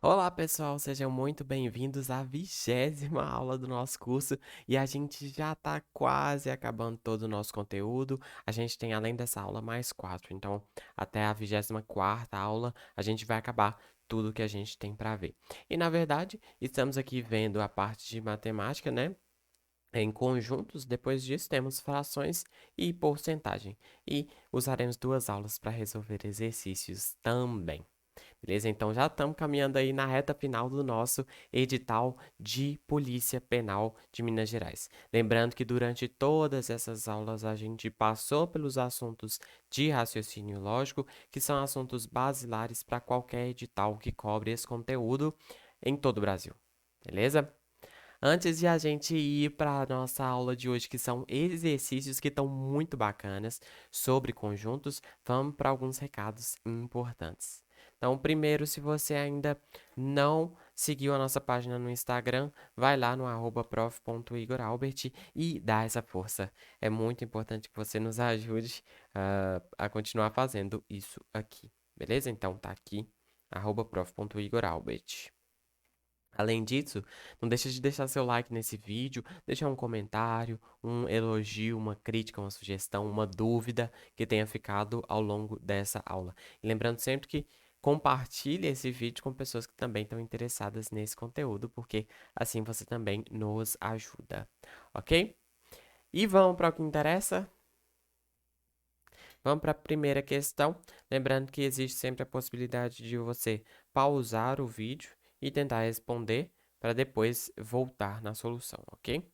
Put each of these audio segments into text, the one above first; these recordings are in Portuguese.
Olá, pessoal, sejam muito bem-vindos à 20ª aula do nosso curso e a gente já está quase acabando todo o nosso conteúdo. A gente tem, além dessa aula, mais 4, então até a 24ª aula a gente vai acabar tudo que a gente tem para ver. E na verdade, estamos aqui vendo a parte de matemática, né? Em conjuntos, depois disso temos frações e porcentagem. E usaremos 2 aulas para resolver exercícios também. Beleza? Então já estamos caminhando aí na reta final do nosso edital de Polícia Penal de Minas Gerais. Lembrando que durante todas essas aulas a gente passou pelos assuntos de raciocínio lógico, que são assuntos basilares para qualquer edital que cobre esse conteúdo em todo o Brasil. Beleza? Antes de a gente ir para a nossa aula de hoje, que são exercícios que estão muito bacanas sobre conjuntos, vamos para alguns recados importantes. Então, primeiro, se você ainda não seguiu a nossa página no Instagram, vai lá no @prof.igoralbert e dá essa força. É muito importante que você nos ajude a continuar fazendo isso aqui. Beleza? Então, tá aqui, @prof.igoralbert. Além disso, não deixa de deixar seu like nesse vídeo, deixar um comentário, um elogio, uma crítica, uma sugestão, uma dúvida que tenha ficado ao longo dessa aula. E lembrando sempre que compartilhe esse vídeo com pessoas que também estão interessadas nesse conteúdo, porque assim você também nos ajuda, ok? E vamos para o que interessa? Vamos para a primeira questão. Lembrando que existe sempre a possibilidade de você pausar o vídeo e tentar responder para depois voltar na solução, ok?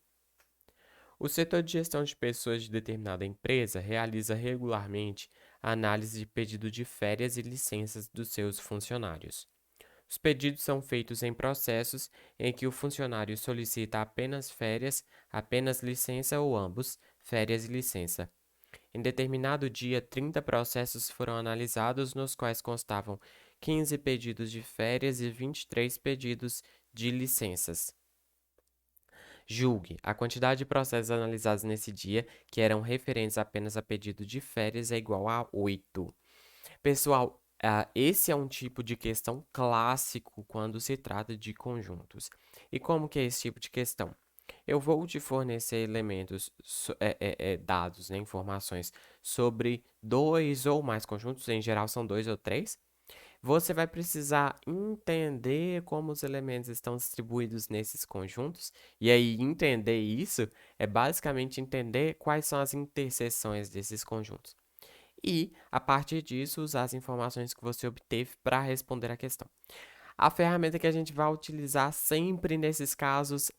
O setor de gestão de pessoas de determinada empresa realiza regularmente a análise de pedido de férias e licenças dos seus funcionários. Os pedidos são feitos em processos em que o funcionário solicita apenas férias, apenas licença ou ambos, férias e licença. Em determinado dia, 30 processos foram analisados, nos quais constavam 15 pedidos de férias e 23 pedidos de licenças. Julgue a quantidade de processos analisados nesse dia, que eram referentes apenas a pedido de férias, é igual a 8. Pessoal, esse é um tipo de questão clássico quando se trata de conjuntos. E como que é esse tipo de questão? Eu vou te fornecer elementos, dados, né, informações sobre dois ou mais conjuntos, em geral são dois ou três. Você vai precisar entender como os elementos estão distribuídos nesses conjuntos, e aí entender isso é basicamente entender quais são as interseções desses conjuntos. E, a partir disso, usar as informações que você obteve para responder a questão. A ferramenta que a gente vai utilizar sempre nesses casos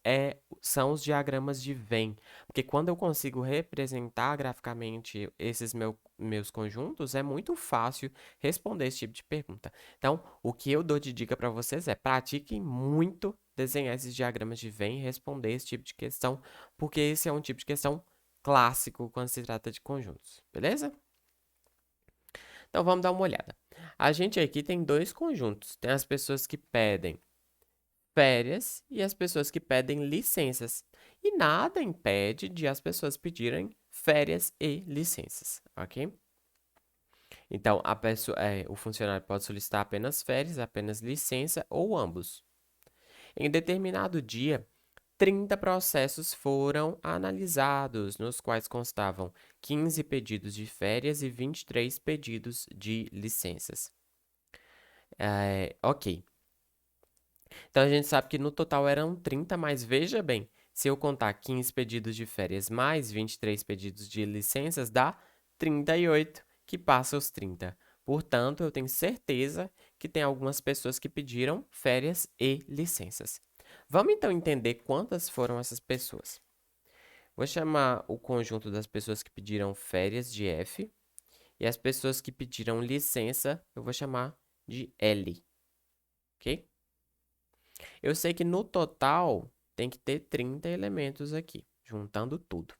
são os diagramas de Venn, porque quando eu consigo representar graficamente esses meus conjuntos, é muito fácil responder esse tipo de pergunta. Então, o que eu dou de dica para vocês é pratiquem muito desenhar esses diagramas de Venn e responder esse tipo de questão, porque esse é um tipo de questão clássico quando se trata de conjuntos, beleza? Então vamos dar uma olhada. A gente aqui tem dois conjuntos. Tem as pessoas que pedem férias e as pessoas que pedem licenças. E nada impede de as pessoas pedirem férias e licenças, ok? Então, o funcionário pode solicitar apenas férias, apenas licença ou ambos. Em determinado dia, 30 processos foram analisados, nos quais constavam 15 pedidos de férias e 23 pedidos de licenças. Ok. Então a gente sabe que no total eram 30, mas veja bem, se eu contar 15 pedidos de férias mais 23 pedidos de licenças, dá 38, que passa os 30. Portanto, eu tenho certeza que tem algumas pessoas que pediram férias e licenças. Vamos então entender quantas foram essas pessoas. Vou chamar o conjunto das pessoas que pediram férias de F e as pessoas que pediram licença, eu vou chamar de L, ok? Eu sei que no total tem que ter 30 elementos aqui, juntando tudo.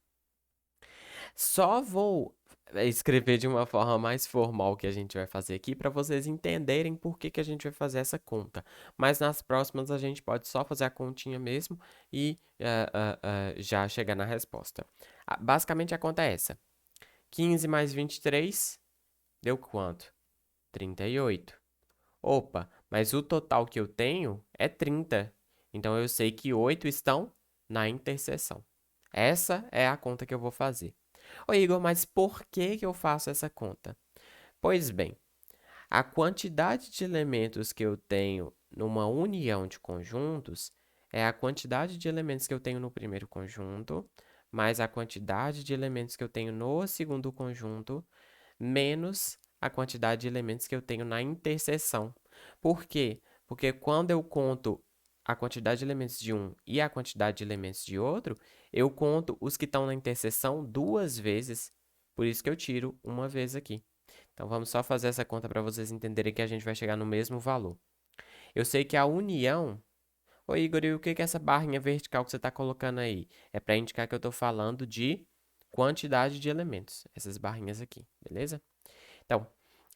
Só vou escrever de uma forma mais formal que a gente vai fazer aqui para vocês entenderem por que a gente vai fazer essa conta. Mas nas próximas a gente pode só fazer a continha mesmo e já chegar na resposta. Basicamente a conta é essa. 15 mais 23 deu quanto? 38. Opa, mas o total que eu tenho é 30. Então, eu sei que 8 estão na interseção. Essa é a conta que eu vou fazer. Ô, Igor, mas por que que eu faço essa conta? Pois bem, a quantidade de elementos que eu tenho numa união de conjuntos é a quantidade de elementos que eu tenho no primeiro conjunto, mais a quantidade de elementos que eu tenho no segundo conjunto, menos a quantidade de elementos que eu tenho na interseção. Por quê? Porque quando eu conto a quantidade de elementos de um e a quantidade de elementos de outro, eu conto os que estão na interseção duas vezes. Por isso que eu tiro uma vez aqui. Então, vamos só fazer essa conta para vocês entenderem que a gente vai chegar no mesmo valor. Eu sei que a união... Ô, Igor, e o que que é essa barrinha vertical que você está colocando aí? É para indicar que eu estou falando de quantidade de elementos. Essas barrinhas aqui, beleza? Então,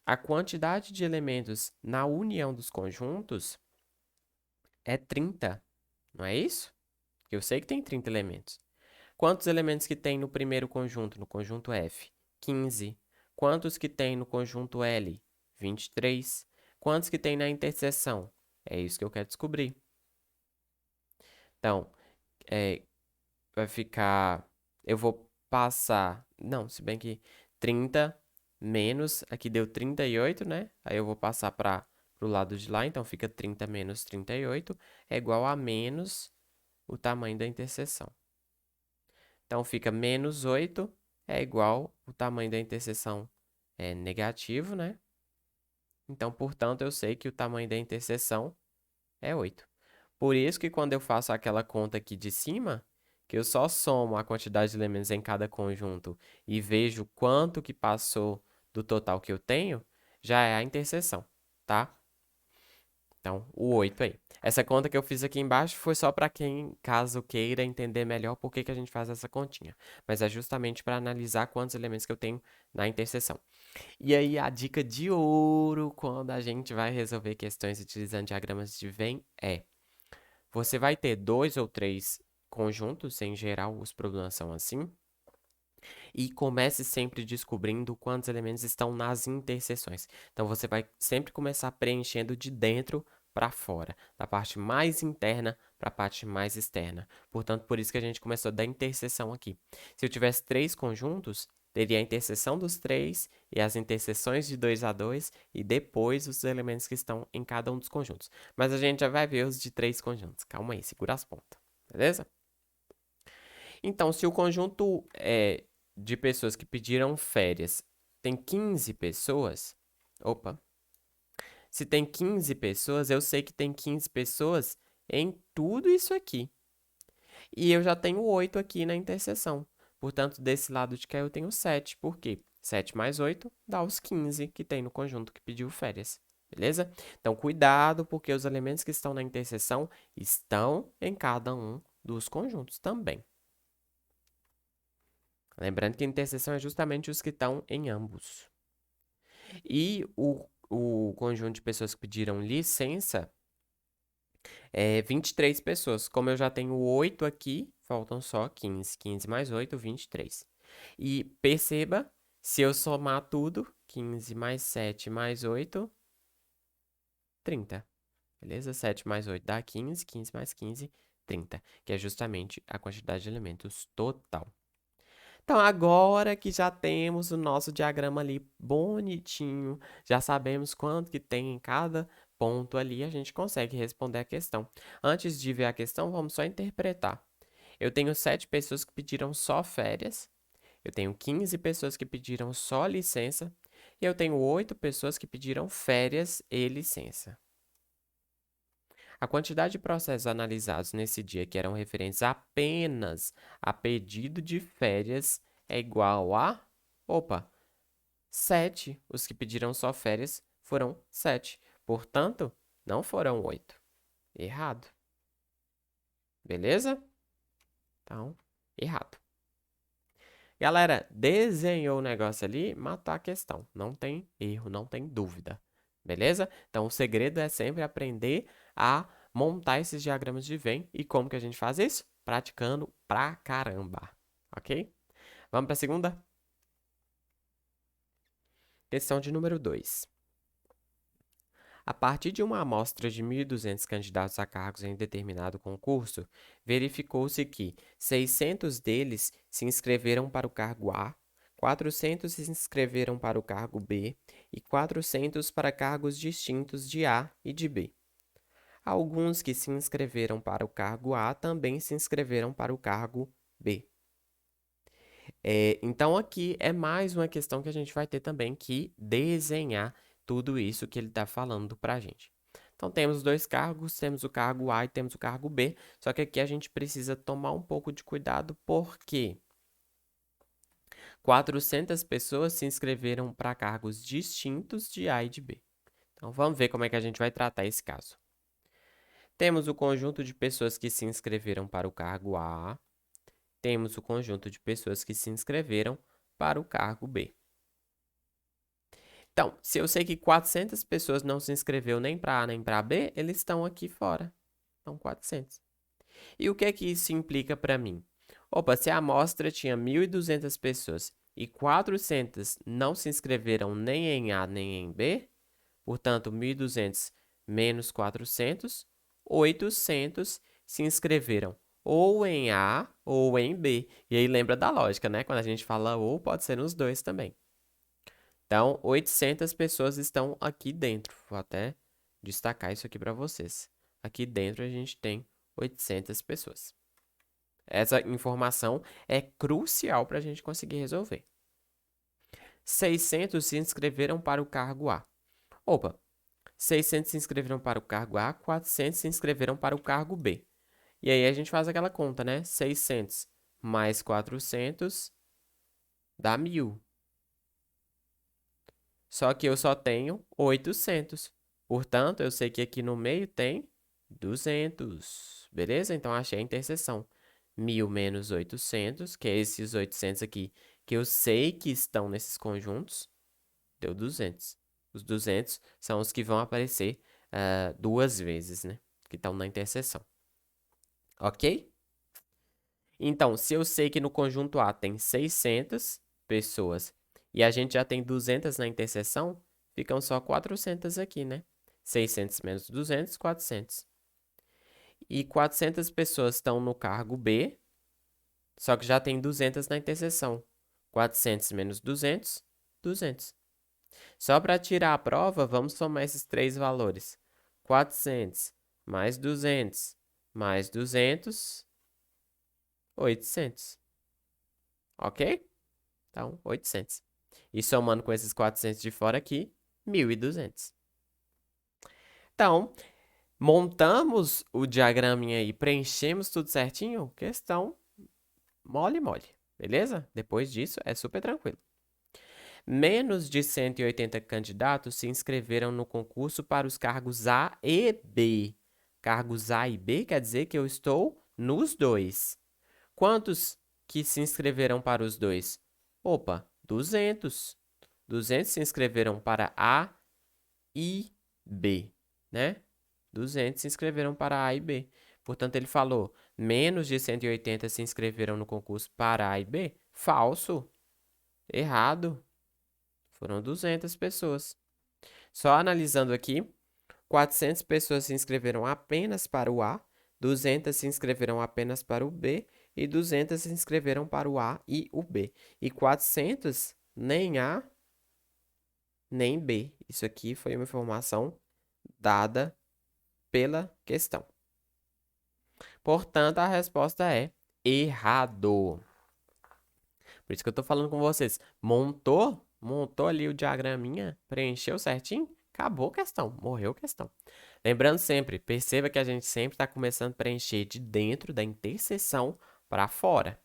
a quantidade de elementos na união dos conjuntos é 30, não é isso? Eu sei que tem 30 elementos. Quantos elementos que tem no primeiro conjunto, no conjunto F? 15. Quantos que tem no conjunto L? 23. Quantos que tem na interseção? É isso que eu quero descobrir. Então, vai ficar... Eu vou passar... Não, se bem que 30 menos... Aqui deu 38, né? Aí eu vou passar para o lado de lá. Então, fica 30 menos 38 é igual a menos o tamanho da interseção. Então, fica menos 8 é igual o tamanho da interseção é negativo, né? Então, portanto, eu sei que o tamanho da interseção é 8. Por isso que quando eu faço aquela conta aqui de cima, que eu só somo a quantidade de elementos em cada conjunto e vejo quanto que passou do total que eu tenho, já é a interseção, tá? Então, o 8 aí. Essa conta que eu fiz aqui embaixo foi só para quem, caso queira entender melhor por que que a gente faz essa continha. Mas é justamente para analisar quantos elementos que eu tenho na interseção. E aí, a dica de ouro quando a gente vai resolver questões utilizando diagramas de Venn é: você vai ter dois ou três conjuntos, em geral os problemas são assim, e comece sempre descobrindo quantos elementos estão nas interseções. Então, você vai sempre começar preenchendo de dentro para fora, da parte mais interna para a parte mais externa. Portanto, por isso que a gente começou da interseção aqui. Se eu tivesse três conjuntos, teria a interseção dos três e as interseções de 2 a 2 e depois os elementos que estão em cada um dos conjuntos. Mas a gente já vai ver os de três conjuntos. Calma aí, segura as pontas, beleza? Então, se o conjunto de pessoas que pediram férias tem 15 pessoas, opa, se tem 15 pessoas, eu sei que tem 15 pessoas em tudo isso aqui. E eu já tenho 8 aqui na interseção. Portanto, desse lado de cá eu tenho 7. Por quê? 7 mais 8 dá os 15 que tem no conjunto que pediu férias. Beleza? Então, cuidado, porque os elementos que estão na interseção estão em cada um dos conjuntos também. Lembrando que a interseção é justamente os que estão em ambos. E o conjunto de pessoas que pediram licença é 23 pessoas. Como eu já tenho 8 aqui, faltam só 15. 15 mais 8, 23. E perceba, se eu somar tudo, 15 mais 7 mais 8, 30. Beleza? 7 mais 8 dá 15, 15 mais 15, 30. Que é justamente a quantidade de elementos total. Então, agora que já temos o nosso diagrama ali bonitinho, já sabemos quanto que tem em cada ponto ali, a gente consegue responder a questão. Antes de ver a questão, vamos só interpretar. Eu tenho 7 pessoas que pediram só férias, eu tenho 15 pessoas que pediram só licença, e eu tenho 8 pessoas que pediram férias e licença. A quantidade de processos analisados nesse dia que eram referentes apenas a pedido de férias é igual a... Opa, 7. Os que pediram só férias foram 7. Portanto, não foram 8. Errado. Beleza? Então, errado. Galera, desenhou o negócio ali, matou a questão. Não tem erro, não tem dúvida. Beleza? Então, o segredo é sempre aprender a montar esses diagramas de Venn. E como que a gente faz isso? Praticando pra caramba. Ok? Vamos para a segunda? Questão de número 2. A partir de uma amostra de 1.200 candidatos a cargos em determinado concurso, verificou-se que 600 deles se inscreveram para o cargo A, 400 se inscreveram para o cargo B e 400 para cargos distintos de A e de B. Alguns que se inscreveram para o cargo A também se inscreveram para o cargo B. Então, aqui é mais uma questão que a gente vai ter também que desenhar tudo isso que ele está falando para a gente. Então, temos dois cargos, temos o cargo A e temos o cargo B, só que aqui a gente precisa tomar um pouco de cuidado, porque 400 pessoas se inscreveram para cargos distintos de A e de B. Então, vamos ver como é que a gente vai tratar esse caso. Temos o conjunto de pessoas que se inscreveram para o cargo A, temos o conjunto de pessoas que se inscreveram para o cargo B. Então, se eu sei que 400 pessoas não se inscreveu nem para A nem para B, eles estão aqui fora. Então, 400. E o que é que isso implica para mim? Opa, se a amostra tinha 1.200 pessoas e 400 não se inscreveram nem em A nem em B, portanto, 1.200 menos 400, 800 se inscreveram ou em A ou em B. E aí lembra da lógica, né? Quando a gente fala ou, pode ser nos dois também. Então, 800 pessoas estão aqui dentro. Vou até destacar isso aqui para vocês. Aqui dentro a gente tem 800 pessoas. Essa informação é crucial para a gente conseguir resolver. 600 se inscreveram para o cargo A. Opa, 600 se inscreveram para o cargo A, 400 se inscreveram para o cargo B. E aí a gente faz aquela conta, né? 600 mais 400 dá 1.000. Só que eu só tenho 800. Portanto, eu sei que aqui no meio tem 200. Beleza? Então, achei a interseção. 1.000 menos 800, que é esses 800 aqui, que eu sei que estão nesses conjuntos, deu 200. Os 200 são os que vão aparecer duas vezes, né? Que estão na interseção. Ok? Então, se eu sei que no conjunto A tem 600 pessoas e a gente já tem 200 na interseção, ficam só 400 aqui, né? 600 menos 200, 400. E 400 pessoas estão no cargo B, só que já tem 200 na interseção. 400 menos 200, 200. Só para tirar a prova, vamos somar esses três valores. 400 mais 200 mais 200, 800. Ok? Então, 800. E somando com esses 400 de fora aqui, 1.200. Então, montamos o diagraminha aí, preenchemos tudo certinho, questão mole, mole. Beleza? Depois disso, é super tranquilo. Menos de 180 candidatos se inscreveram no concurso para os cargos A e B. Cargos A e B quer dizer que eu estou nos dois. Quantos que se inscreveram para os dois? Opa, 200. 200 se inscreveram para A e B, né? 200 se inscreveram para A e B. Portanto, ele falou, menos de 180 se inscreveram no concurso para A e B? Falso. Errado. Foram 200 pessoas. Só analisando aqui, 400 pessoas se inscreveram apenas para o A, 200 se inscreveram apenas para o B e 200 se inscreveram para o A e o B. E 400 nem A nem B. Isso aqui foi uma informação dada pela questão. Portanto, a resposta é errado. Por isso que eu estou falando com vocês. Montou ali o diagraminha, preencheu certinho, acabou a questão, morreu a questão. Lembrando sempre, perceba que a gente sempre está começando a preencher de dentro da interseção para fora,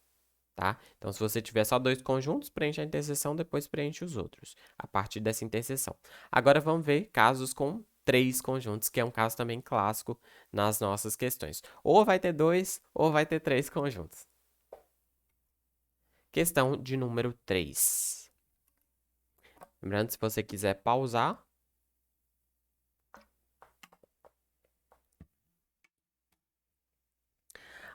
tá? Então, se você tiver só dois conjuntos, preenche a interseção, depois preenche os outros, a partir dessa interseção. Agora, vamos ver casos com 3 conjuntos, que é um caso também clássico nas nossas questões. Ou vai ter 2, ou vai ter 3 conjuntos. Questão de número 3. Lembrando, se você quiser pausar.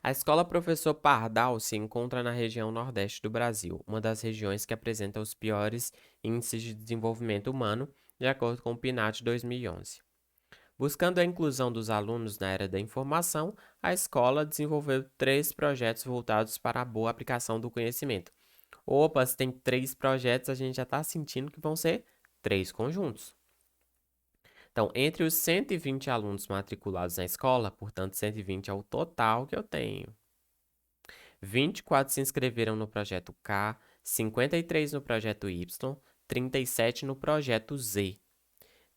A Escola Professor Pardal se encontra na região Nordeste do Brasil, uma das regiões que apresenta os piores índices de desenvolvimento humano, de acordo com o PNAD 2011. Buscando a inclusão dos alunos na era da informação, a escola desenvolveu 3 projetos voltados para a boa aplicação do conhecimento. Opa, se tem 3 projetos, a gente já está sentindo que vão ser 3 conjuntos. Então, entre os 120 alunos matriculados na escola, portanto, 120 é o total que eu tenho. 24 se inscreveram no projeto K, 53 no projeto Y, 37 no projeto Z.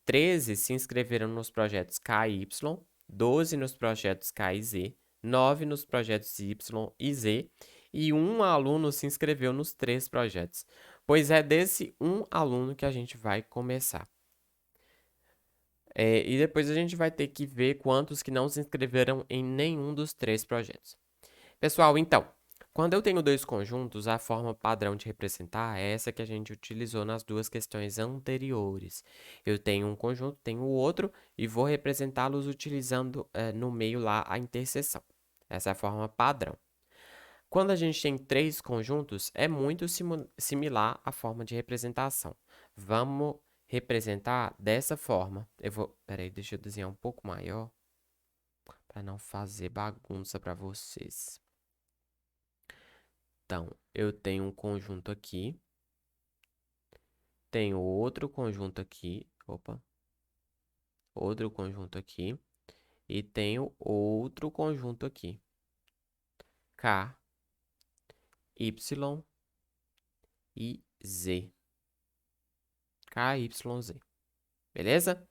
13 se inscreveram nos projetos K e Y, 12 nos projetos K e Z, 9 nos projetos Y e Z, e um aluno se inscreveu nos 3 projetos. Pois é desse um aluno que a gente vai começar. E depois a gente vai ter que ver quantos que não se inscreveram em nenhum dos 3 projetos. Pessoal, então, quando eu tenho 2 conjuntos, a forma padrão de representar é essa que a gente utilizou nas 2 questões anteriores. Eu tenho um conjunto, tenho o outro, e vou representá-los utilizando no meio lá a interseção. Essa é a forma padrão. Quando a gente tem 3 conjuntos, é muito similar à forma de representação. Vamos representar dessa forma. Peraí, deixa eu desenhar um pouco maior, para não fazer bagunça para vocês. Então, eu tenho um conjunto aqui, tenho outro conjunto aqui, outro conjunto aqui, e tenho outro conjunto aqui, K, Y e Z. K, Y, Z. Beleza?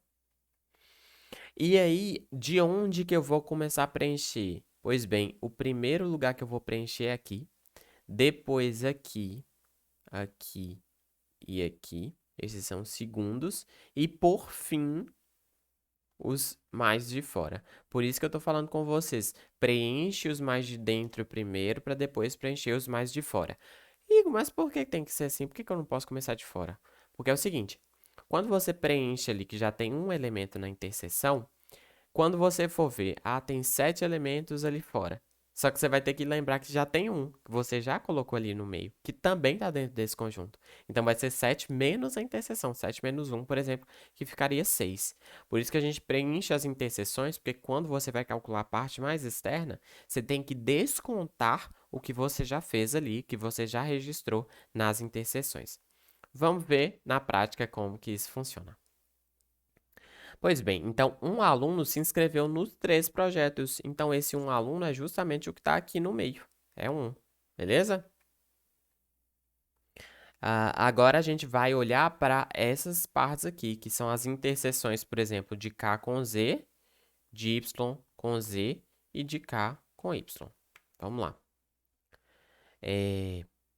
E aí, de onde que eu vou começar a preencher? Pois bem, o primeiro lugar que eu vou preencher é aqui, depois aqui, aqui e aqui. Esses são os segundos. E, por fim, os mais de fora. Por isso que eu tô falando com vocês. Preenche os mais de dentro primeiro, para depois preencher os mais de fora. Igor, mas por que tem que ser assim? Por que eu não posso começar de fora? Porque é o seguinte, quando você preenche ali que já tem um elemento na interseção, quando você for ver, tem 7 elementos ali fora. Só que você vai ter que lembrar que já tem um, que você já colocou ali no meio, que também está dentro desse conjunto. Então, vai ser 7 menos a interseção. 7 menos 1, por exemplo, que ficaria 6. Por isso que a gente preenche as interseções, porque quando você vai calcular a parte mais externa, você tem que descontar o que você já fez ali, que você já registrou nas interseções. Vamos ver na prática como que isso funciona. Pois bem, então um aluno se inscreveu nos 3 projetos. Então, esse um aluno é justamente o que está aqui no meio. É um, beleza? Agora a gente vai olhar para essas partes aqui, que são as interseções, por exemplo, de K com Z, de Y com Z e de K com Y. Vamos lá.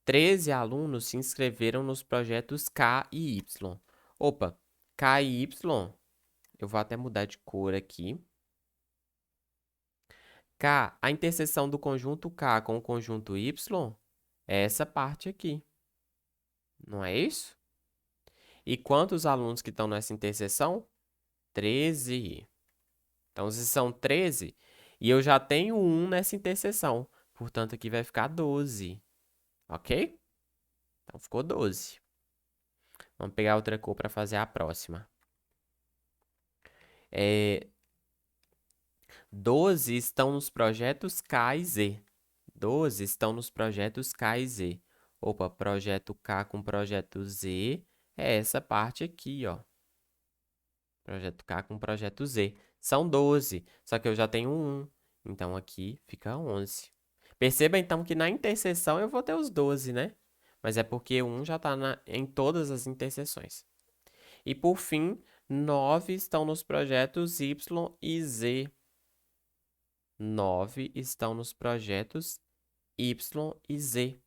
13 alunos se inscreveram nos projetos K e Y. Opa, K e Y, eu vou até mudar de cor aqui. K, a interseção do conjunto K com o conjunto Y é essa parte aqui. Não é isso? E quantos alunos que estão nessa interseção? 13. Então, se são 13, e eu já tenho 1 nessa interseção. Portanto, aqui vai ficar 12. Ok? Então, ficou 12. Vamos pegar outra cor para fazer a próxima. 12 estão nos projetos K e Z. 12 estão nos projetos K e Z. Opa, projeto K com projeto Z é essa parte aqui, ó. Projeto K com projeto Z. São 12, só que eu já tenho 1. Então, aqui fica 11. Perceba, então, que na interseção eu vou ter os 12, né? Mas é porque 1 já está em todas as interseções. E, por fim, 9 estão nos projetos Y e Z. 9 estão nos projetos Y e Z.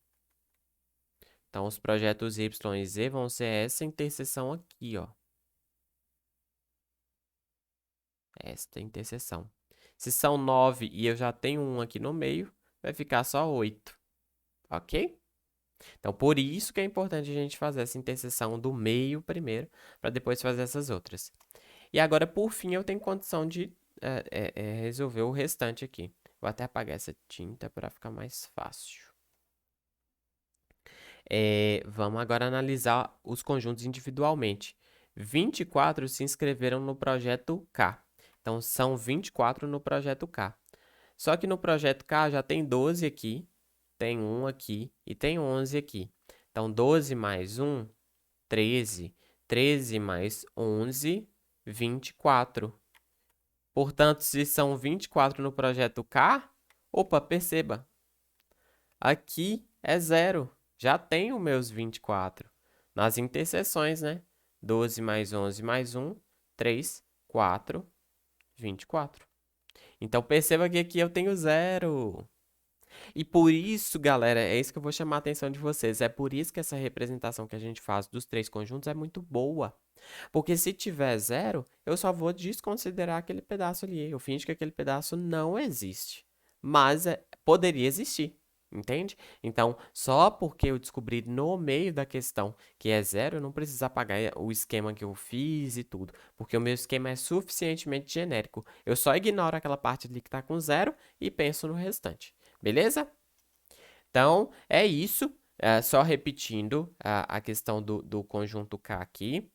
Então, os projetos Y e Z vão ser essa interseção aqui, ó. Esta interseção. Se são 9 e eu já tenho 1 aqui no meio, vai ficar só 8. Ok? Então, por isso que é importante a gente fazer essa interseção do meio primeiro, para depois fazer essas outras. E agora, por fim, eu tenho condição de resolver o restante aqui. Vou até apagar essa tinta para ficar mais fácil. Vamos agora analisar os conjuntos individualmente. 24 se inscreveram no projeto K. Então, são 24 no projeto K. Só que no projeto K já tem 12 aqui, tem 1 aqui e tem 11 aqui. Então, 12 mais 1, 13. 13 mais 11, 24. Portanto, se são 24 no projeto K, opa, perceba, aqui é 0. Já tenho meus 24. Nas interseções, né? 12 mais 11 mais 1, 3, 4, 24. Então, perceba que aqui eu tenho 0. E por isso, galera, é isso que eu vou chamar a atenção de vocês. É por isso que essa representação que a gente faz dos três conjuntos é muito boa. Porque se tiver 0, eu só vou desconsiderar aquele pedaço ali. Eu finjo que aquele pedaço não existe. Mas poderia existir. Entende? Então, só porque eu descobri no meio da questão que é 0, eu não preciso apagar o esquema que eu fiz e tudo. Porque o meu esquema é suficientemente genérico. Eu só ignoro aquela parte ali que está com 0 e penso no restante. Beleza? Então, é isso. Só repetindo a questão do conjunto K aqui.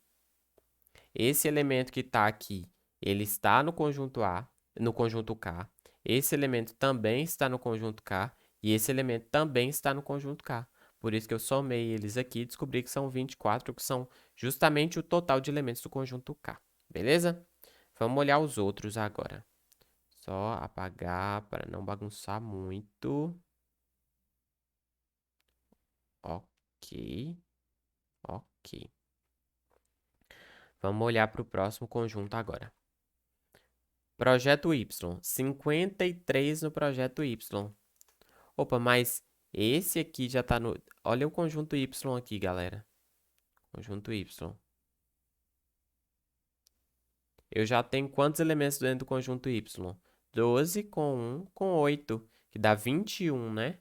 Esse elemento que está aqui, ele está no conjunto A, no conjunto K. Esse elemento também está no conjunto K. E esse elemento também está no conjunto K. Por isso que eu somei eles aqui e descobri que são 24, que são justamente o total de elementos do conjunto K. Beleza? Vamos olhar os outros agora. Só apagar para não bagunçar muito. Ok. Ok. Vamos olhar para o próximo conjunto agora. Projeto Y. 53 no projeto Y. Opa, mas esse aqui já está no... Olha o conjunto Y aqui, galera. Conjunto Y. Eu já tenho quantos elementos dentro do conjunto Y? 12 com 1 com 8, que dá 21, né?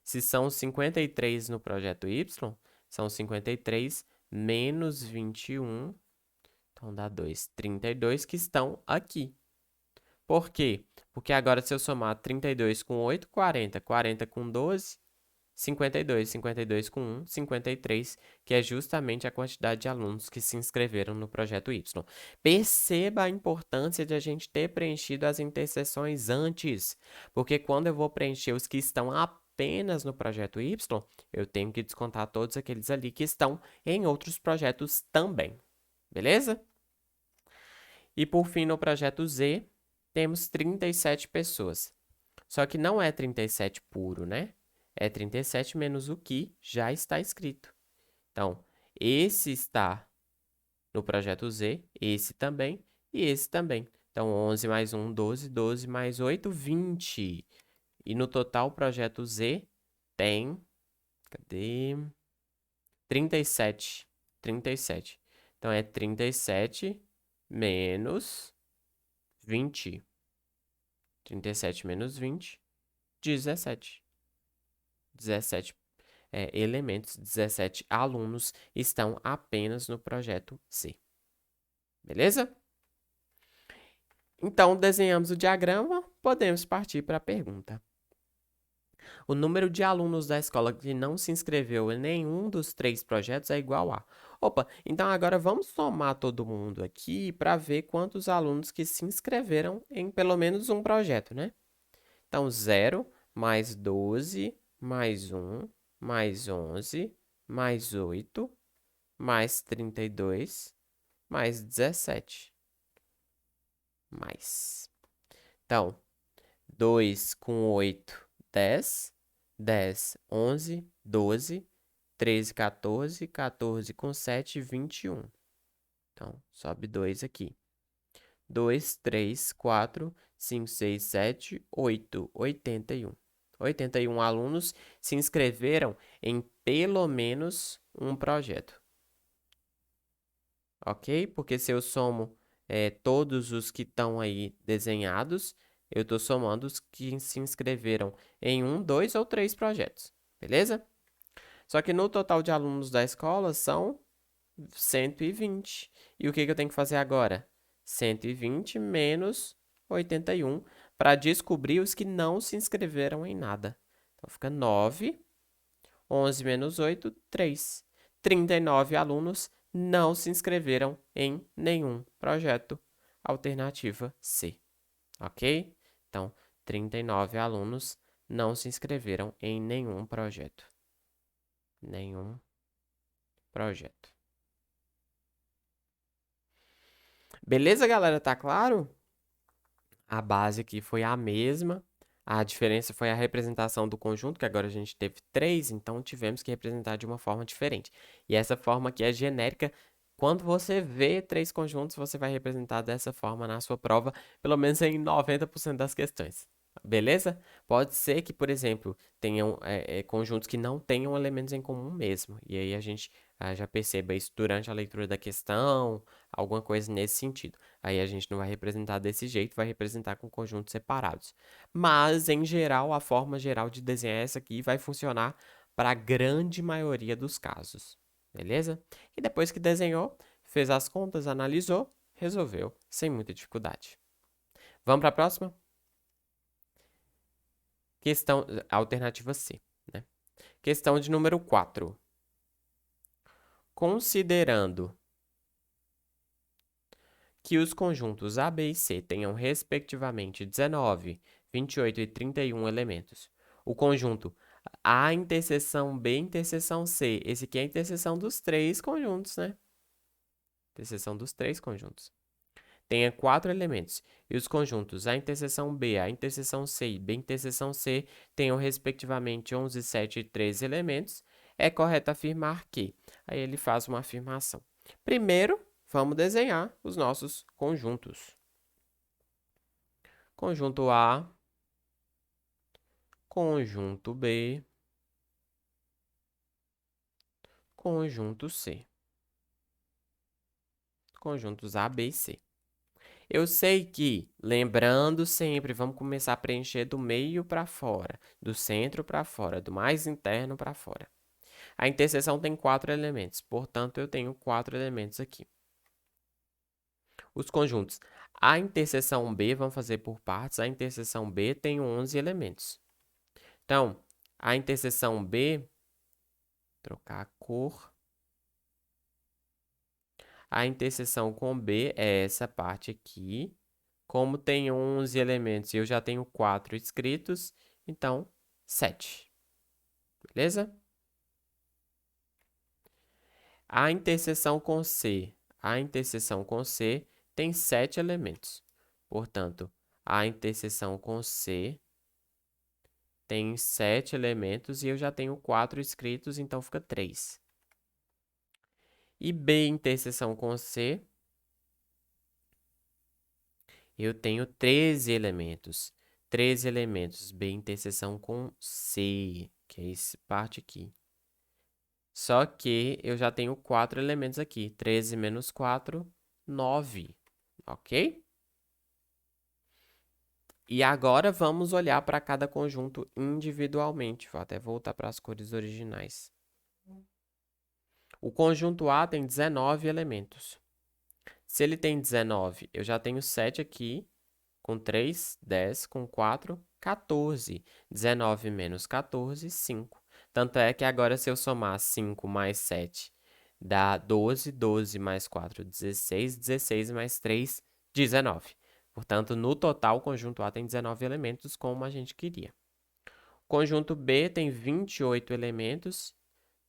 Se são 53 no projeto Y, são 53 menos 21, então dá 2. 32 que estão aqui. Por quê? Porque agora se eu somar 32 com 8, 40. 40 com 12, 52. 52 com 1, 53, que é justamente a quantidade de alunos que se inscreveram no projeto Y. Perceba a importância de a gente ter preenchido as interseções antes, porque quando eu vou preencher os que estão apenas no projeto Y, eu tenho que descontar todos aqueles ali que estão em outros projetos também. Beleza? E por fim, no projeto Z, temos 37 pessoas. Só que não é 37 puro, né? É 37 menos o que já está escrito. Então, esse está no projeto Z, esse também e esse também. Então, 11 mais 1, 12, 12 mais 8, 20. E no total, o projeto Z tem... Cadê? 37. 37. Então, é 37 menos 20. 37 menos 20, 17. 17 elementos, 17 alunos estão apenas no projeto Z. Beleza? Então, desenhamos o diagrama, podemos partir para a pergunta. O número de alunos da escola que não se inscreveu em nenhum dos 3 projetos é igual a... Opa, então agora vamos somar todo mundo aqui para ver quantos alunos que se inscreveram em pelo menos um projeto, né? Então, 0 mais 12, mais 1, mais 11, mais 8, mais 32, mais 17. Mais. Então, 2 com 8, 10. 10, 11, 12, 13, 14, 14 com 7, 21. Então, sobe 2 aqui. 2, 3, 4, 5, 6, 7, 8, 81. 81 alunos se inscreveram em pelo menos um projeto. Ok? Porque se eu somo todos os que estão aí desenhados, eu estou somando os que se inscreveram em 1, 2 ou 3 projetos. Beleza? Só que no total de alunos da escola são 120. E o que eu tenho que fazer agora? 120 menos 81 para descobrir os que não se inscreveram em nada. Então, fica 9. 11 menos 8, 3. 39 alunos não se inscreveram em nenhum projeto. alternativa C, ok? Então, 39 alunos não se inscreveram em nenhum projeto. Nenhum projeto. Beleza, galera? Tá claro? A base aqui foi a mesma. A diferença foi a representação do conjunto, que agora a gente teve 3, então tivemos que representar de uma forma diferente. E essa forma aqui é genérica. Quando você vê 3 conjuntos, você vai representar dessa forma na sua prova, pelo menos em 90% das questões. Beleza? Pode ser que, por exemplo, tenham conjuntos que não tenham elementos em comum mesmo. E aí a gente já perceba isso durante a leitura da questão, alguma coisa nesse sentido. Aí a gente não vai representar desse jeito, vai representar com conjuntos separados. Mas, em geral, a forma geral de desenhar essa aqui vai funcionar para a grande maioria dos casos. Beleza? E depois que desenhou, fez as contas, analisou, resolveu sem muita dificuldade. Vamos para a próxima? Questão, alternativa C, né? Questão de número 4. Considerando que os conjuntos A, B e C tenham, respectivamente, 19, 28 e 31 elementos. O conjunto A interseção B interseção C. Esse aqui é a interseção dos 3 conjuntos, né? Interseção dos 3 conjuntos. Tenha 4 elementos. E os conjuntos A interseção B, A interseção C e B interseção C tenham, respectivamente, 11, 7 e 13 elementos. É correto afirmar que... Aí ele faz uma afirmação. Primeiro, vamos desenhar os nossos conjuntos. Conjunto A, conjunto B, conjunto C. Conjuntos A, B e C. Eu sei que, lembrando sempre, vamos começar a preencher do meio para fora, do centro para fora, do mais interno para fora. A interseção tem 4 elementos, portanto, eu tenho 4 elementos aqui. Os conjuntos A interseção B, vamos fazer por partes, a interseção B tem 11 elementos. Então, a interseção B, trocar a cor. A interseção com B é essa parte aqui. Como tem 11 elementos e eu já tenho 4 escritos, então 7. Beleza? A interseção com C. A interseção com C tem 7 elementos. Portanto, a interseção com C tem 7 elementos e eu já tenho 4 escritos, então fica 3. E B interseção com C, eu tenho 13 elementos. 13 elementos, B interseção com C, que é essa parte aqui. Só que eu já tenho 4 elementos aqui. 13 menos 4, 9. Ok? E agora vamos olhar para cada conjunto individualmente. Vou até voltar para as cores originais. O conjunto A tem 19 elementos. Se ele tem 19, eu já tenho 7 aqui. Com 3, 10. Com 4, 14. 19 menos 14, 5. Tanto é que agora, se eu somar 5 mais 7, dá 12. 12 mais 4, 16. 16 mais 3, 19. Portanto, no total, o conjunto A tem 19 elementos, como a gente queria. O conjunto B tem 28 elementos.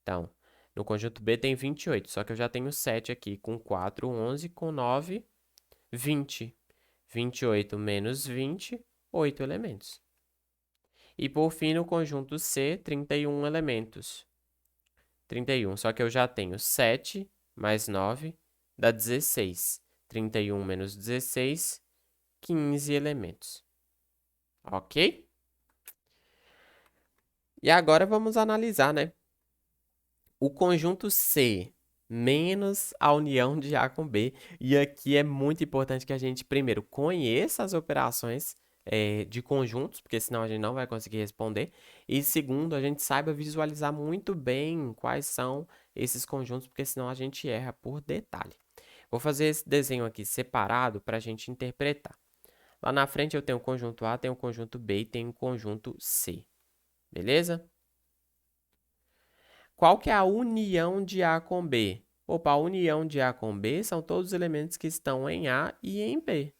Então, no conjunto B tem 28, só que eu já tenho 7 aqui. Com 4, 11. Com 9, 20. 28 menos 20, 8 elementos. E, por fim, no conjunto C, 31 elementos. 31, só que eu já tenho 7 mais 9, dá 16. 31 menos 16, 15 elementos. Ok? E agora vamos analisar, né? O conjunto C menos a união de A com B. E aqui é muito importante que a gente, primeiro, conheça as operações de conjuntos, porque senão a gente não vai conseguir responder. E, segundo, a gente saiba visualizar muito bem quais são esses conjuntos, porque senão a gente erra por detalhe. Vou fazer esse desenho aqui separado para a gente interpretar. Lá na frente eu tenho o conjunto A, tenho o conjunto B e tenho o conjunto C. Beleza? Qual que é a união de A com B? Opa, a união de A com B são todos os elementos que estão em A e em B.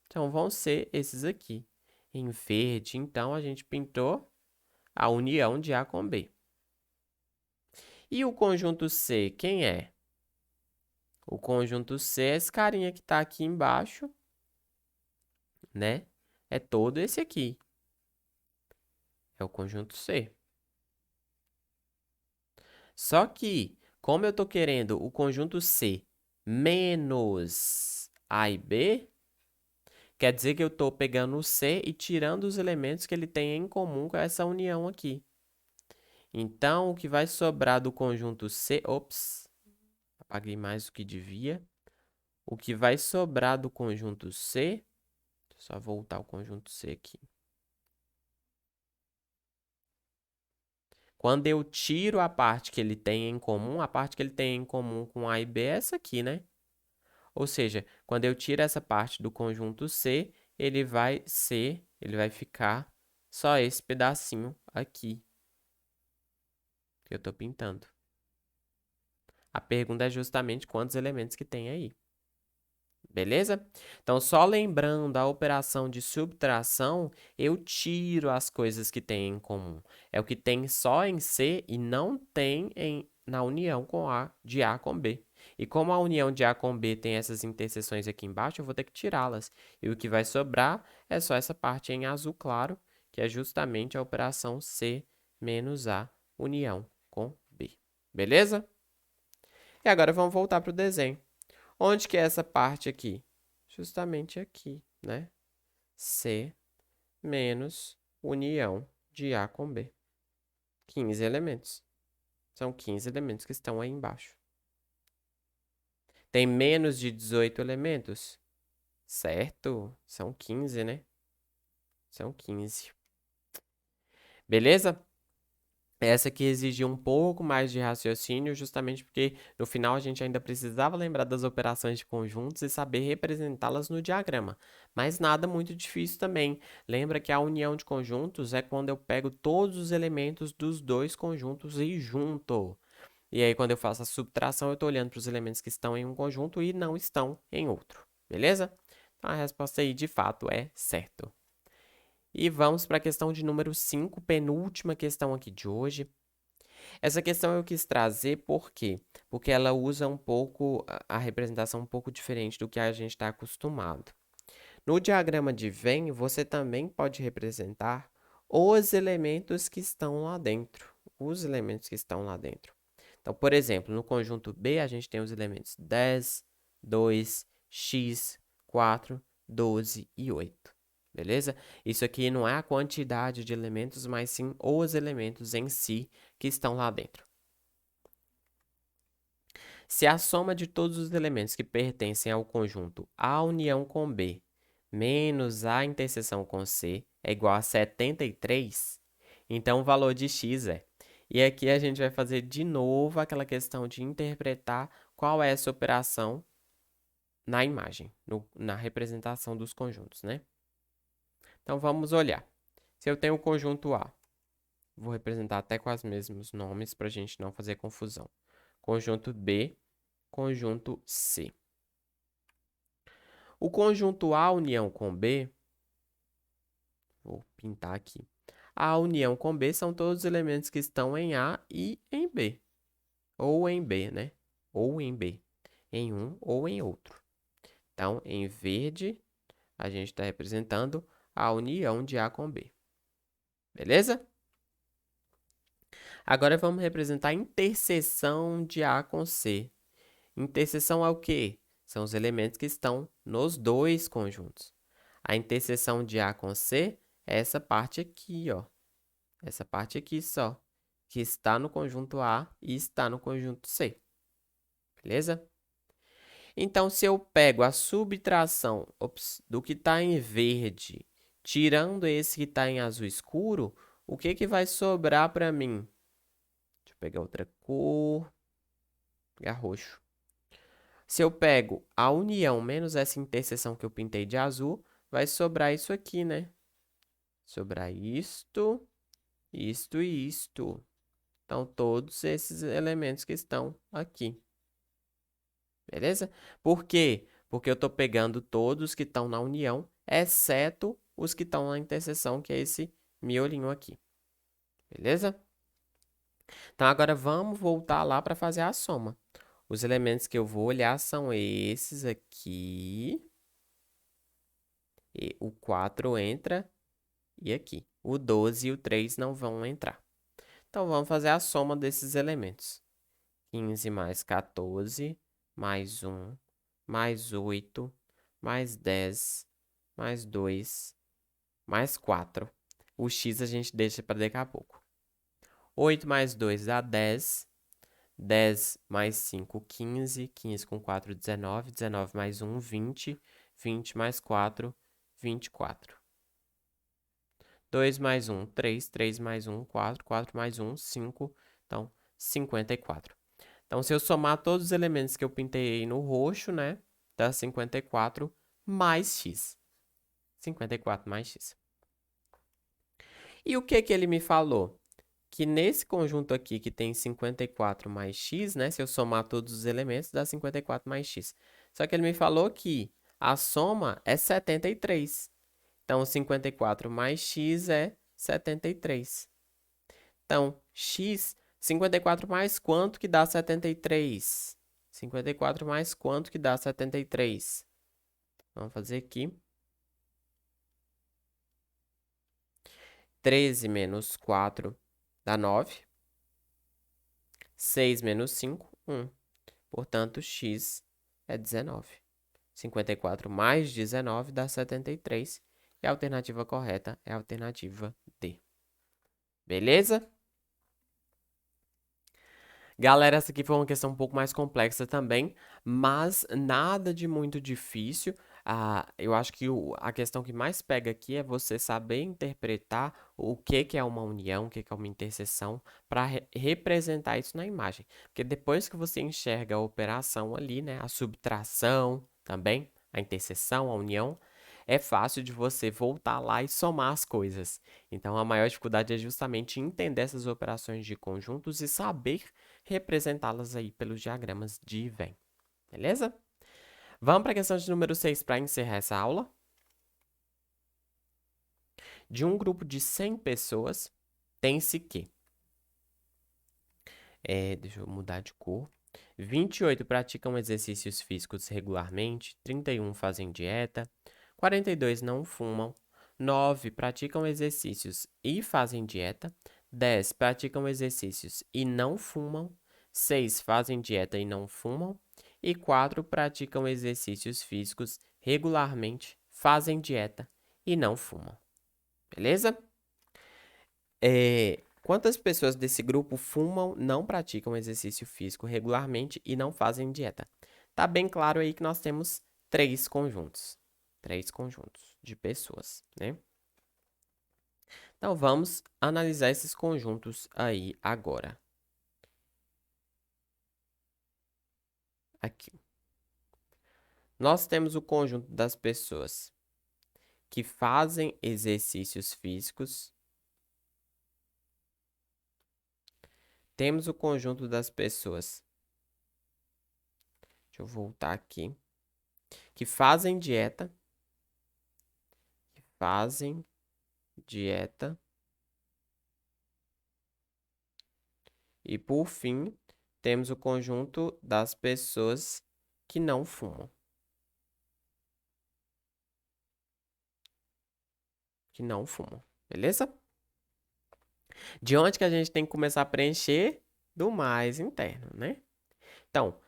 Então, vão ser esses aqui. Em verde, então, a gente pintou a união de A com B. E o conjunto C, quem é? O conjunto C é esse carinha que está aqui embaixo, né? É todo esse aqui. É o conjunto C. Só que, como eu estou querendo o conjunto C menos A e B, quer dizer que eu estou pegando o C e tirando os elementos que ele tem em comum com essa união aqui. Então, o que vai sobrar do conjunto C... Ops, apaguei mais do que devia. O que vai sobrar do conjunto C... Deixa eu só voltar ao conjunto C aqui. Quando eu tiro a parte que ele tem em comum, a parte que ele tem em comum com A e B é essa aqui, né? Ou seja, quando eu tiro essa parte do conjunto C, ele vai ficar só esse pedacinho aqui que eu estou pintando. A pergunta é justamente quantos elementos que tem aí. Beleza? Então, só lembrando a operação de subtração, eu tiro as coisas que tem em comum. É o que tem só em C e não tem na união de A com B. E como a união de A com B tem essas interseções aqui embaixo, eu vou ter que tirá-las. E o que vai sobrar é só essa parte em azul claro, que é justamente a operação C menos A, união com B. Beleza? E agora vamos voltar para o desenho. Onde que é essa parte aqui? Justamente aqui, né? C menos união de A com B. 15 elementos. São 15 elementos que estão aí embaixo. Tem menos de 18 elementos? Certo, são 15, né? São 15. Beleza? Essa aqui exigia um pouco mais de raciocínio, justamente porque no final a gente ainda precisava lembrar das operações de conjuntos e saber representá-las no diagrama. Mas nada muito difícil também. Lembra que a união de conjuntos é quando eu pego todos os elementos dos dois conjuntos e junto. E aí, quando eu faço a subtração, eu estou olhando para os elementos que estão em um conjunto e não estão em outro. Beleza? Então, a resposta aí, de fato, é certo. E vamos para a questão de número 5, penúltima questão aqui de hoje. Essa questão eu quis trazer por quê? Porque ela usa um pouco a representação um pouco diferente do que a gente está acostumado. No diagrama de Venn, você também pode representar os elementos que estão lá dentro. Os elementos que estão lá dentro. Então, por exemplo, no conjunto B, a gente tem os elementos 10, 2, x, 4, 12 e 8. Beleza? Isso aqui não é a quantidade de elementos, mas sim os elementos em si que estão lá dentro. Se a soma de todos os elementos que pertencem ao conjunto A união com B menos A interseção com C é igual a 73, então o valor de x é. E aqui a gente vai fazer de novo aquela questão de interpretar qual é essa operação na imagem, na representação dos conjuntos, né? Então, vamos olhar. Se eu tenho o conjunto A, vou representar até com os mesmos nomes para a gente não fazer confusão. Conjunto B, conjunto C. O conjunto A união com B, vou pintar aqui. A união com B são todos os elementos que estão em A e em B. Ou em B, né? Ou em B. Em um ou em outro. Então, em verde, a gente está representando a união de A com B. Beleza? Agora vamos representar a interseção de A com C. Interseção é o quê? São os elementos que estão nos dois conjuntos. A interseção de A com C é essa parte aqui, ó. Essa parte aqui só, que está no conjunto A e está no conjunto C. Beleza? Então, se eu pego a subtração do que está em verde, tirando esse que está em azul escuro, o que vai sobrar para mim? Deixa eu pegar outra cor. Pegar roxo. Se eu pego a união menos essa interseção que eu pintei de azul, vai sobrar isso aqui, né? Sobrar isto, isto e isto. Então, todos esses elementos que estão aqui. Beleza? Por quê? Porque eu estou pegando todos que estão na união, exceto os que estão na interseção, que é esse miolinho aqui. Beleza? Então, agora vamos voltar lá para fazer a soma. Os elementos que eu vou olhar são esses aqui. E o 4 entra e aqui. O 12 e o 3 não vão entrar. Então, vamos fazer a soma desses elementos. 15 mais 14, mais 1, mais 8, mais 10, mais 2, mais 4. O x a gente deixa para daqui a pouco. 8 mais 2 dá 10. 10 mais 5, 15. 15 com 4, 19. 19 mais 1, 20. 20 mais 4, 24. 2 mais 1, 3. 3 mais 1, 4. 4 mais 1, 5. Então, 54. Então, se eu somar todos os elementos que eu pintei no roxo, né, dá 54 mais x. 54 mais x. E o que que ele me falou? Que nesse conjunto aqui que tem 54 mais x, né, se eu somar todos os elementos, dá 54 mais x. Só que ele me falou que a soma é 73. Então, 54 mais x é 73. Então, x, 54 mais quanto que dá 73? 54 mais quanto que dá 73? Vamos fazer aqui. 13 menos 4 dá 9. 6 menos 5, 1. Portanto, x é 19. 54 mais 19 dá 73. E a alternativa correta é a alternativa D. Beleza? Galera, essa aqui foi uma questão um pouco mais complexa também, mas nada de muito difícil. Eu acho que a questão que mais pega aqui é você saber interpretar o que é uma união, o que é uma interseção, para representar isso na imagem. Porque depois que você enxerga a operação ali, né, a subtração também, a interseção, a união, é fácil de você voltar lá e somar as coisas. Então, a maior dificuldade é justamente entender essas operações de conjuntos e saber representá-las aí pelos diagramas de Venn. Beleza? Vamos para a questão de número 6 para encerrar essa aula. De um grupo de 100 pessoas, tem-se que... deixa eu mudar de cor. 28 praticam exercícios físicos regularmente, 31 fazem dieta, 42 não fumam, 9 praticam exercícios e fazem dieta, 10 praticam exercícios e não fumam, 6 fazem dieta e não fumam, e 4 praticam exercícios físicos regularmente, fazem dieta e não fumam. Beleza? Quantas pessoas desse grupo fumam, não praticam exercício físico regularmente e não fazem dieta? Tá bem claro aí que nós temos 3 conjuntos. 3 conjuntos de pessoas, né? Então, vamos analisar esses conjuntos aí agora. Aqui. Nós temos o conjunto das pessoas que fazem exercícios físicos. Temos o conjunto das pessoas. Deixa eu voltar aqui. Que fazem dieta. Fazem dieta. E por fim, temos o conjunto das pessoas que não fumam. Que não fumam, beleza? De onde que a gente tem que começar a preencher? Do mais interno, né? Então,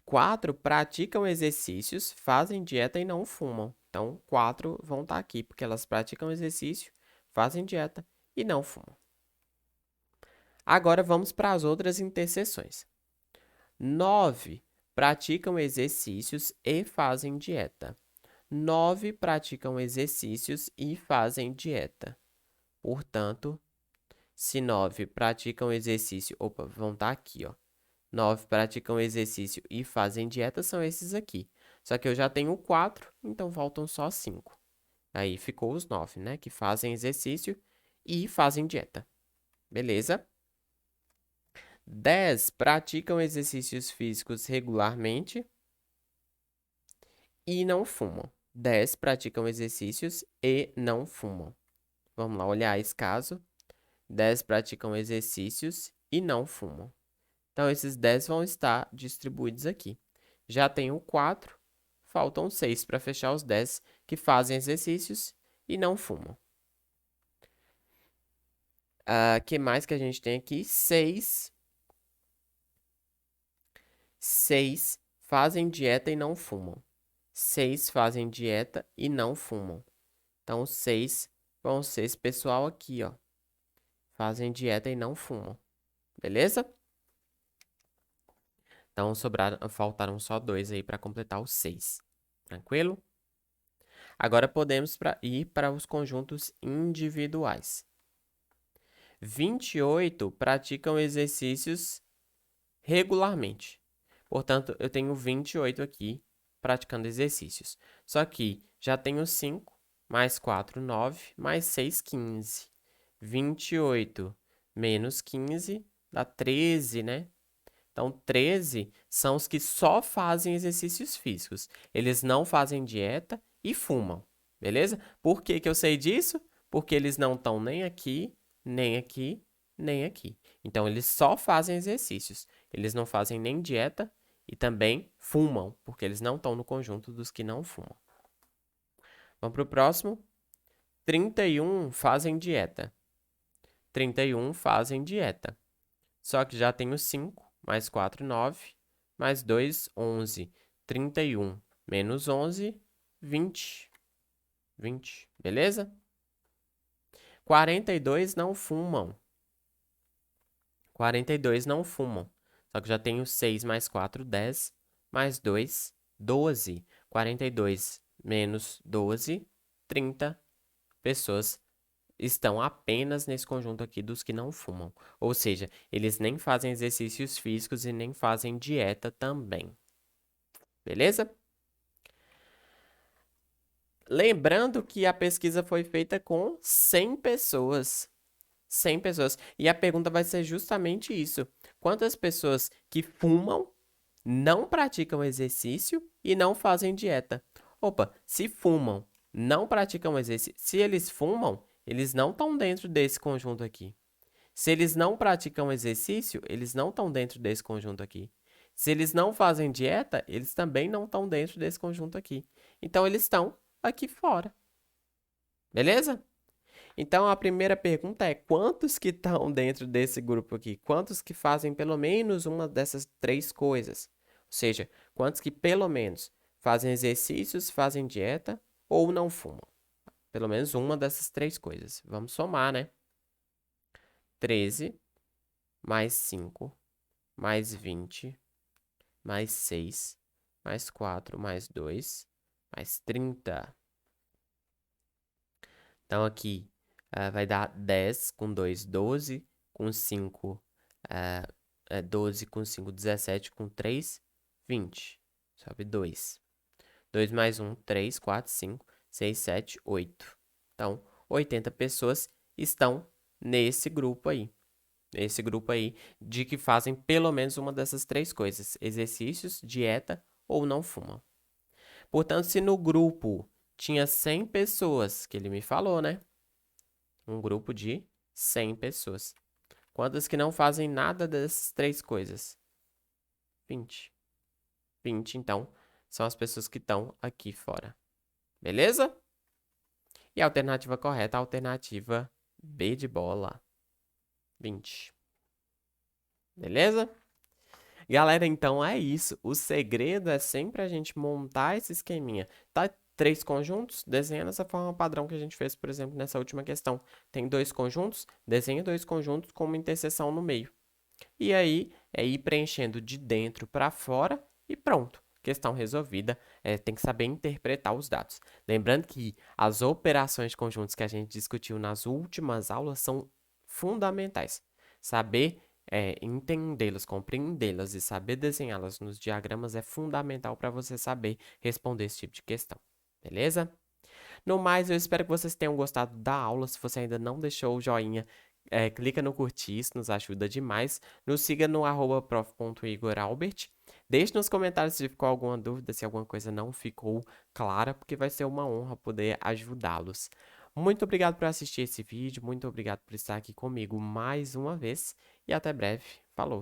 4 praticam exercícios, fazem dieta e não fumam. Então, 4 vão estar aqui, porque elas praticam exercício, fazem dieta e não fumam. Agora, vamos para as outras interseções. 9 praticam exercícios e fazem dieta. 9 praticam exercícios e fazem dieta. Portanto, se 9 praticam exercício... Opa, vão estar aqui, ó. 9 praticam exercício e fazem dieta são esses aqui. Só que eu já tenho 4, então faltam só 5. Aí ficou os 9, né? Que fazem exercício e fazem dieta. Beleza? 10 praticam exercícios físicos regularmente. e não fumam. 10 praticam exercícios e não fumam. Vamos lá olhar esse caso. 10 praticam exercícios e não fumam. Então, esses 10 vão estar distribuídos aqui. Já tenho 4, faltam 6 para fechar os 10 que fazem exercícios e não fumam. Que mais que a gente tem aqui? 6 fazem dieta e não fumam. 6 fazem dieta e não fumam. Então, 6 vão ser esse pessoal aqui, ó. Fazem dieta e não fumam. Beleza? Então, faltaram só 2 aí para completar os 6. Tranquilo? Agora podemos ir para os conjuntos individuais. 28 praticam exercícios regularmente. Portanto, eu tenho 28 aqui praticando exercícios. Só que já tenho 5, mais 4, 9, mais 6, 15. 28 menos 15 dá 13, né? Então, 13 são os que só fazem exercícios físicos. Eles não fazem dieta e fumam, beleza? Por que que eu sei disso? Porque eles não estão nem aqui, nem aqui, nem aqui. Então, eles só fazem exercícios. Eles não fazem nem dieta e também fumam, porque eles não estão no conjunto dos que não fumam. Vamos para o próximo. 31 fazem dieta. 31 fazem dieta. Só que já tenho 5, mais 4, 9, mais 2, 11. 31 menos 11, 20. 20, beleza? 42 não fumam. 42 não fumam. Só que já tenho 6 mais 4, 10, mais 2, 12. 42 menos 12, 30 pessoas estão apenas nesse conjunto aqui dos que não fumam. Ou seja, eles nem fazem exercícios físicos e nem fazem dieta também. Beleza? Lembrando que a pesquisa foi feita com 100 pessoas. 100 pessoas. E a pergunta vai ser justamente isso. Quantas pessoas que fumam não praticam exercício e não fazem dieta? Opa, se fumam, não praticam exercício. Se eles fumam, eles não estão dentro desse conjunto aqui. Se eles não praticam exercício, eles não estão dentro desse conjunto aqui. Se eles não fazem dieta, eles também não estão dentro desse conjunto aqui. Então, eles estão aqui fora. Beleza? Então, a primeira pergunta é: quantos que estão dentro desse grupo aqui? Quantos que fazem pelo menos uma dessas 3 coisas? Ou seja, quantos que pelo menos fazem exercícios, fazem dieta ou não fumam? Pelo menos uma dessas 3 coisas. Vamos somar, né? 13 mais 5 mais 20 mais 6 mais 4 mais 2 mais 30. Então, aqui vai dar 10 com 2, 12, com 5, 12, com 5, 17, com 3, 20. Sobe 2. 2 mais 1, 3, 4, 5, 6, 7, 8. Então, 80 pessoas estão nesse grupo aí. Nesse grupo aí de que fazem pelo menos uma dessas 3 coisas: exercícios, dieta ou não fumam. Portanto, se no grupo tinha 100 pessoas, que ele me falou, né? Um grupo de 100 pessoas. Quantas que não fazem nada dessas 3 coisas? 20. 20, então, são as pessoas que estão aqui fora. Beleza? E a alternativa correta, a alternativa B de bola. 20. Beleza? Galera, então é isso. O segredo é sempre a gente montar esse esqueminha. Tá 3 conjuntos? Desenha dessa forma padrão que a gente fez, por exemplo, nessa última questão. Tem 2 conjuntos? Desenha 2 conjuntos com uma interseção no meio. E aí, é ir preenchendo de dentro para fora e pronto. Questão resolvida. Tem que saber interpretar os dados. Lembrando que as operações de conjuntos que a gente discutiu nas últimas aulas são fundamentais. Saber entendê-las, compreendê-las e saber desenhá-las nos diagramas é fundamental para você saber responder esse tipo de questão. Beleza? No mais, eu espero que vocês tenham gostado da aula. Se você ainda não deixou o joinha, clica no curtir, isso nos ajuda demais. Nos siga no @prof.igoralbert. Deixe nos comentários se ficou alguma dúvida, se alguma coisa não ficou clara, porque vai ser uma honra poder ajudá-los. Muito obrigado por assistir esse vídeo, muito obrigado por estar aqui comigo mais uma vez e até breve. Falou!